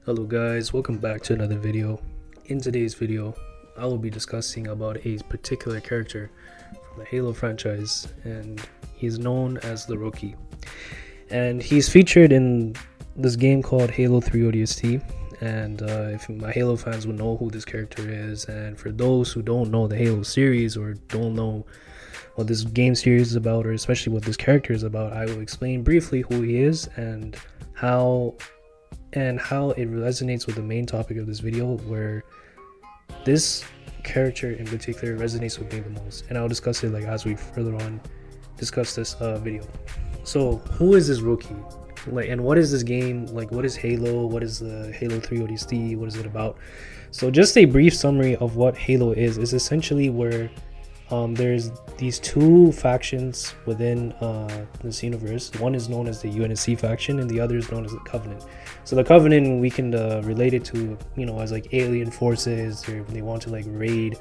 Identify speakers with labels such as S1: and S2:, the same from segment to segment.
S1: Hello guys, welcome back to another video. In today's video, I will be discussing about a particular character from the Halo franchise, and he's known as the Rookie. And he's featured in this game called Halo 3 ODST, and if my Halo fans would know who this character is, and for those who don't know the Halo series or don't know what this game series is about, or especially what this character is about, I will explain briefly who he is and how it resonates with the main topic of this video, where this character in particular resonates with me the most, and I'll discuss it as we further on discuss this video. So who is this Rookie, and what is this game, what is Halo, what is the Halo 3 ODST, what is it about? So just a brief summary of what Halo is essentially where there's these two factions within this universe. One is known as the UNSC faction and the other is known as the Covenant. So the Covenant, we can relate it to, as alien forces. They want to raid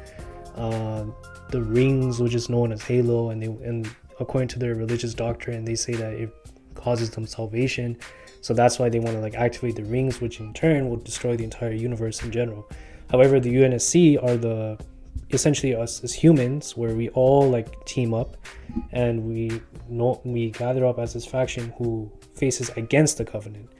S1: the rings, which is known as Halo, and according to their religious doctrine, they say that it causes them salvation. So that's why they want to activate the rings, which in turn will destroy the entire universe in general. However, the UNSC are essentially us as humans, where we all team up and we gather up as this faction who faces against the Covenant.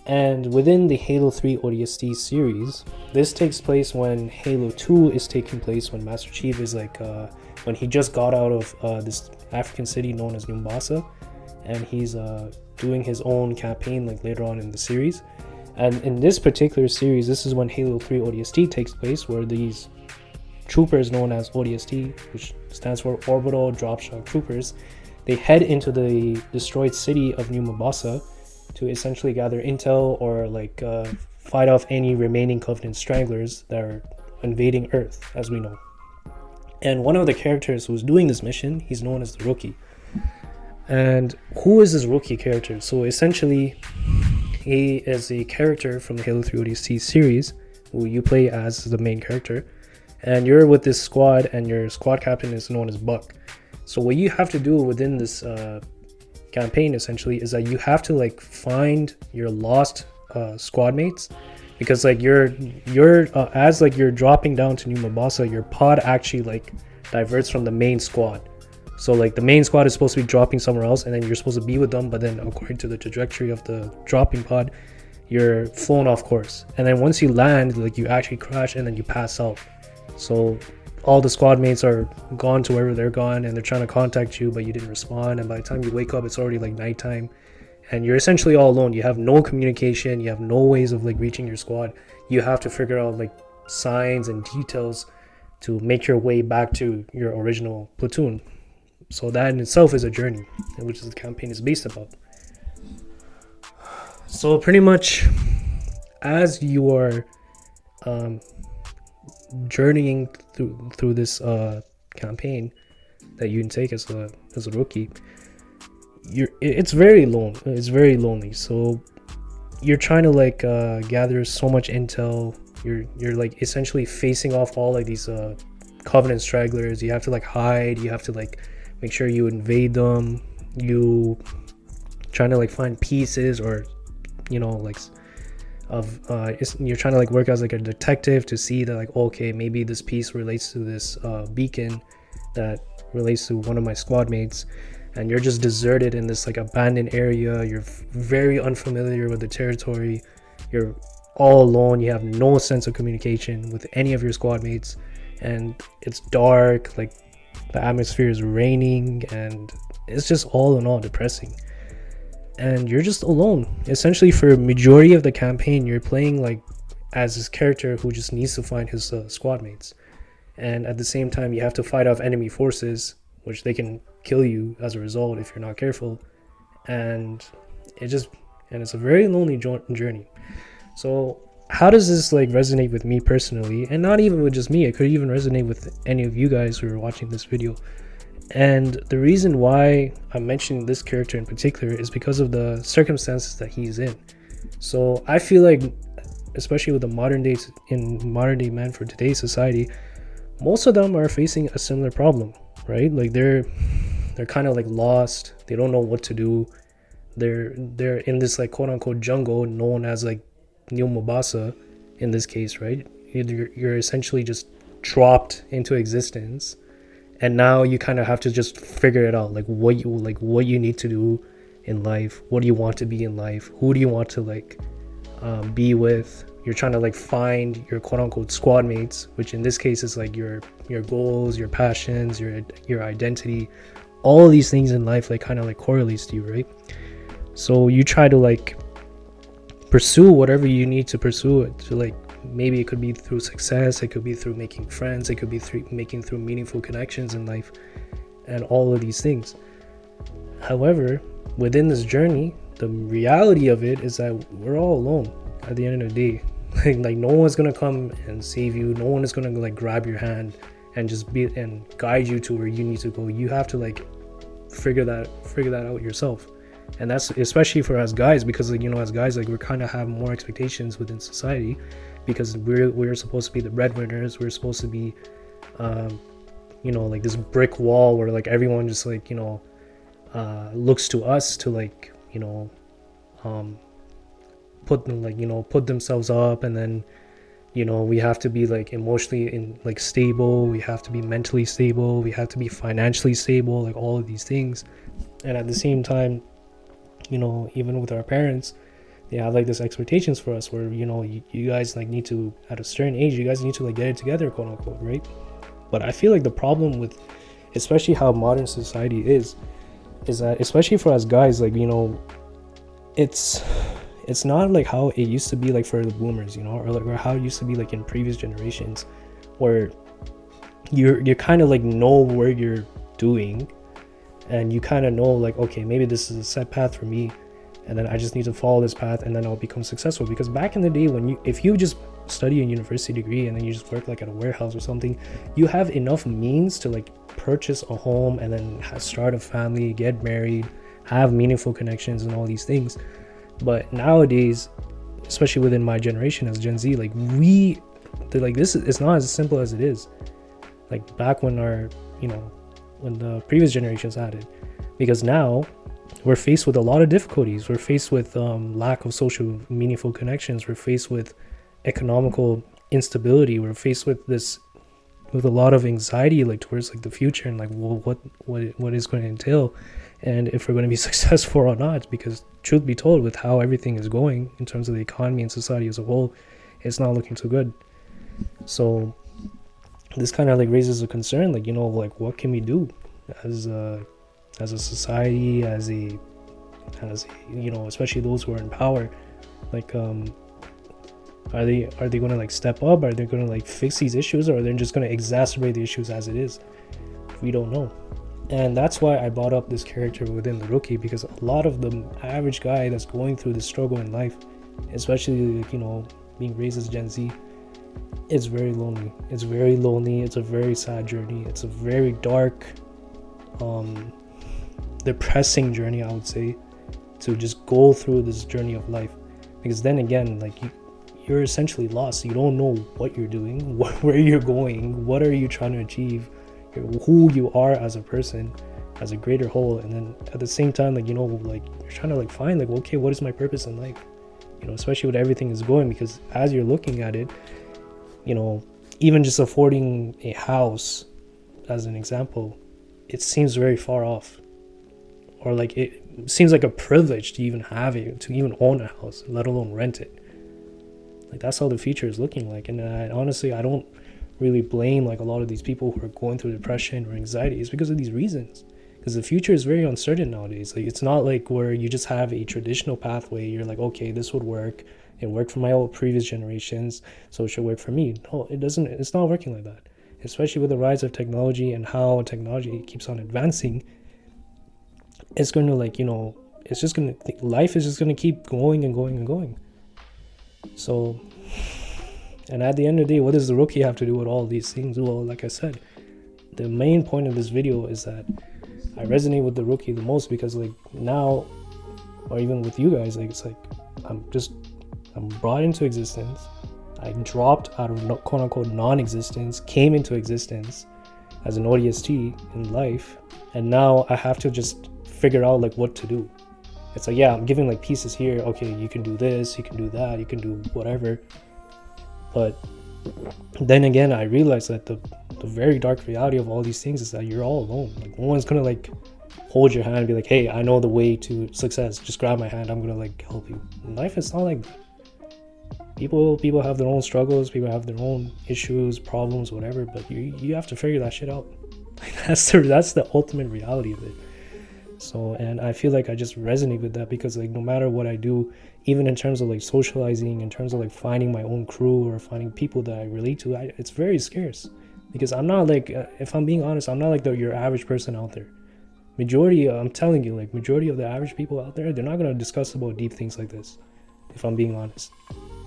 S1: And within the Halo 3 ODST series, this takes place when Halo 2 is taking place, when Master Chief is when he just got out of this African city known as Mombasa, and he's doing his own campaign later on in the series. And in this particular series, this is when Halo 3 ODST takes place, where these troopers known as ODST, which stands for Orbital Drop Shock Troopers, they head into the destroyed city of New Mombasa to essentially gather intel or fight off any remaining Covenant stragglers that are invading Earth, as we know. And one of the characters who's doing this mission, he's known as the Rookie. And who is this Rookie character? So essentially, he is a character from the Halo 3 ODST series who you play as the main character. And you're with this squad, and your squad captain is known as Buck. So what you have to do within this campaign essentially is that you have to find your lost squad mates, because you're as you're dropping down to New Mombasa, your pod actually diverts from the main squad. So the main squad is supposed to be dropping somewhere else, and then you're supposed to be with them, but then according to the trajectory of the dropping pod, you're flown off course. And then once you land, you actually crash and then you pass out. So all the squad mates are gone to wherever they're gone, and they're trying to contact you, but you didn't respond. And by the time you wake up, it's already nighttime, and you're essentially all alone. You have no communication. You have no ways of reaching your squad. You have to figure out signs and details to make your way back to your original platoon. So that in itself is a journey, which the campaign is based about. So pretty much, as you are journeying through this campaign that you can take as a Rookie, it's very lonely. So you're trying to gather so much intel. You're essentially facing off all these Covenant stragglers. You have to hide. You have to make sure you invade them. You trying to find pieces, or you're trying to work as a detective to see that okay, maybe this piece relates to this beacon that relates to one of my squad mates, and you're just deserted in this abandoned area. You're very unfamiliar with the territory. You're all alone. You have no sense of communication with any of your squad mates, and it's dark. The atmosphere is raining, and it's just all in all depressing. And you're just alone. Essentially, for a majority of the campaign, you're playing as this character who just needs to find his squad mates. And at the same time, you have to fight off enemy forces, which they can kill you as a result if you're not careful. And it's a very lonely journey. So how does this resonate with me personally? And not even with just me, it could even resonate with any of you guys who are watching this video. And the reason why I'm mentioning this character in particular is because of the circumstances that he's in. So I feel especially with the modern day man for today's society, most of them are facing a similar problem, right? They're kind of lost. They don't know what to do. They're in this quote unquote jungle known as Neil Mobasa in this case, right? You're essentially just dropped into existence, and now you kind of have to just figure it out, like what you need to do in life, what do you want to be in life, who do you want to be with. You're trying to find your quote unquote squad mates, which in this case is your goals, your passions, your identity. All of these things in life kind of correlates to you, right? So you try to pursue whatever you need to pursue it. So maybe it could be through success, it could be through making friends, it could be through meaningful connections in life, and all of these things. However, within this journey, the reality of it is that we're all alone at the end of the day. No one's gonna come and save you. No one is gonna grab your hand and just and guide you to where you need to go. You have to figure that out yourself. And that's especially for us guys, because as guys we kind of have more expectations within society, because we're supposed to be the breadwinners. We're supposed to be this brick wall where everyone just looks to us to put themselves up, and then we have to be emotionally stable, we have to be mentally stable, we have to be financially stable, all of these things. And at the same time, even with our parents, they have this expectations for us where you guys need to, at a certain age, you guys need to get it together, quote unquote, right? But I feel the problem with especially how modern society is that, especially for us guys, it's not how it used to be for the boomers, or how it used to be in previous generations, where you kind of know where you're doing, and you kind of know okay, maybe this is a set path for me, and then I just need to follow this path, and then I'll become successful. Because back in the day, if you just study a university degree and then you just work at a warehouse or something, you have enough means to purchase a home and then start a family, get married, have meaningful connections, and all these things. But nowadays, especially within my generation as Gen Z, it's not as simple as it is back when when the previous generations had it. Because now we're faced with a lot of difficulties. We're faced with lack of social meaningful connections. We're faced with economical instability. We're faced with a lot of anxiety towards the future, and what is going to entail, and if we're going to be successful or not. Because truth be told, with how everything is going in terms of the economy and society as a whole, it's not looking too good. So this kind of raises a concern, what can we do as a society, as especially those who are in power? Are they going to step up? Are they going to fix these issues, or are they just going to exacerbate the issues as it is? We don't know. And that's why I brought up this character within The Rookie, because a lot of the average guy that's going through the struggle in life, especially being raised as Gen Z, it's very lonely. It's very lonely. It's a very sad journey. It's a very dark, depressing journey, I would say, to just go through this journey of life. Because then again, you're essentially lost. You don't know what you're doing, where you're going, what are you trying to achieve, who you are as a person, as a greater whole. And then at the same time, you're trying to find okay, what is my purpose in life? Especially with everything is going, because as you're looking at it, even just affording a house as an example, it seems very far off, or it seems like a privilege to even have it, to even own a house, let alone rent it. That's how the future is looking like. And honestly, I don't really blame a lot of these people who are going through depression or anxiety. It's because of these reasons, because the future is very uncertain nowadays. It's not where you just have a traditional pathway. You're okay, this would work, it worked for my old previous generations, so it should work for me. No, it doesn't. It's not working like that. Especially with the rise of technology and how technology keeps on advancing, it's going to it's just going to, life is just going to keep going and going and going. So, and at the end of the day, what does The Rookie have to do with all these things? Well, like I said, the main point of this video is that I resonate with The Rookie the most, because now, or even with you guys, I'm brought into existence. I dropped out of quote unquote non-existence, came into existence as an ODST in life, and now I have to just figure out what to do. It's like, yeah, I'm giving like pieces here. Okay, you can do this, you can do that, you can do whatever. But then again, I realized that the very dark reality of all these things is that you're all alone. Like, no one's gonna like hold your hand and be like, hey, I know the way to success, just grab my hand, I'm gonna like help you. In life, it's not like people have their own struggles, people have their own issues, problems, whatever, but you have to figure that shit out. Like, that's the ultimate reality of it. So, and I feel like I just resonate with that, because like no matter what I do, even in terms of like socializing, in terms of like finding my own crew or finding people that I relate to, it's very scarce. Because I'm not like, if I'm being honest, I'm not like your average person out there. Majority, I'm telling you, like majority of the average people out there, they're not gonna discuss about deep things like this. If I'm being honest,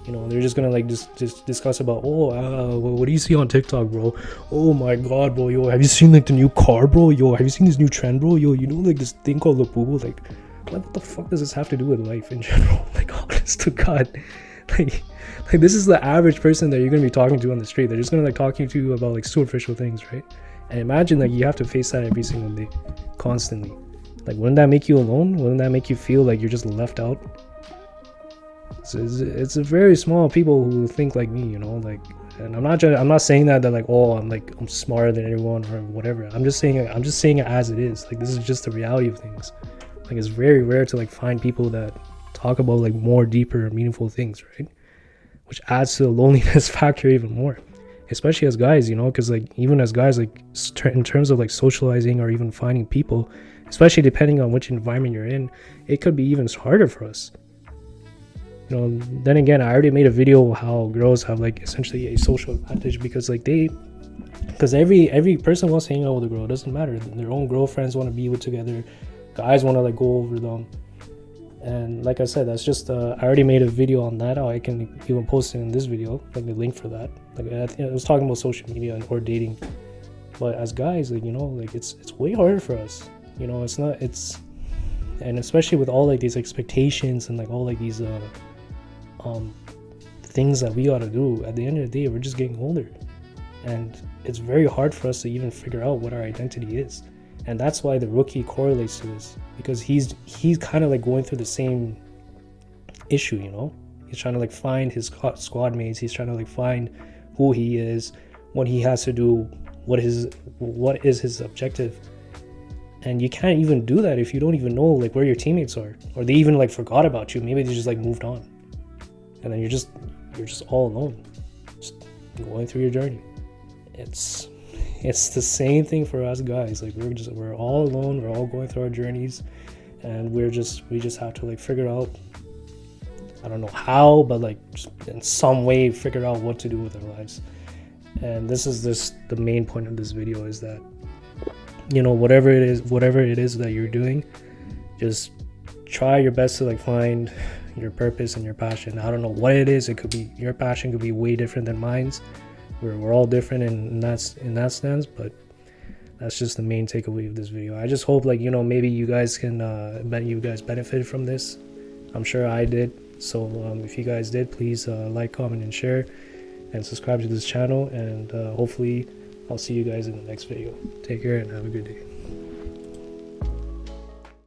S1: you know, they're just gonna like just discuss about, what do you see on TikTok, bro? Oh my god, bro, yo, have you seen like the new car, bro? Yo, have you seen this new trend, bro? Yo, you know like this thing called Labubu? Like what the fuck does this have to do with life in general? Like, honest to God, like this is the average person that you're gonna be talking to on the street. They're just gonna like talking to you about like superficial things, right? And imagine like you have to face that every single day, constantly. Like, wouldn't that make you alone? Wouldn't that make you feel like you're just left out? It's a very small people who think like me, you know, like, and I'm not saying that like, oh, I'm smarter than everyone or whatever. I'm just saying it as it is. Like, this is just the reality of things. Like, it's very rare to like find people that talk about like more deeper, meaningful things, right? Which adds to the loneliness factor even more, especially as guys, you know, because like even as guys, like in terms of like socializing or even finding people, especially depending on which environment you're in, it could be even harder for us. You know, then again, I already made a video how girls have like essentially a social advantage, because like every person wants to hang out with a girl. It doesn't matter. Their own girlfriends want to be with together. Guys want to like go over them. And like I said, that's just I already made a video on that. I can even post it in this video, like the link for that. Like, I was talking about social media or dating. But as guys, like, you know, like it's way harder for us. You know, and especially with all like these expectations and like all like these things that we gotta do. At the end of the day, we're just getting older, and it's very hard for us to even figure out what our identity is. And that's why the rookie correlates to this, because he's kind of like going through the same issue, you know. He's trying to like find his squad mates. He's trying to like find who he is, what he has to do, what is his objective. And you can't even do that if you don't even know like where your teammates are, or they even like forgot about you. Maybe they just like moved on, and then you're just all alone, just going through your journey. It's the same thing for us guys. Like, we're all alone. We're all going through our journeys, and we just have to like figure out, I don't know how, but like just in some way figure out what to do with our lives. And this is the main point of this video, is that, you know, whatever it is that you're doing, just try your best to like find your purpose and your passion. I don't know what it is. It could be, your passion could be way different than mine's. We're all different in that sense, but that's just the main takeaway of this video. I just hope, like, you know, maybe you guys benefited from this. I'm sure I did. So if you guys did, please like, comment, and share, and subscribe to this channel. And hopefully I'll see you guys in the next video. Take care and have a good day.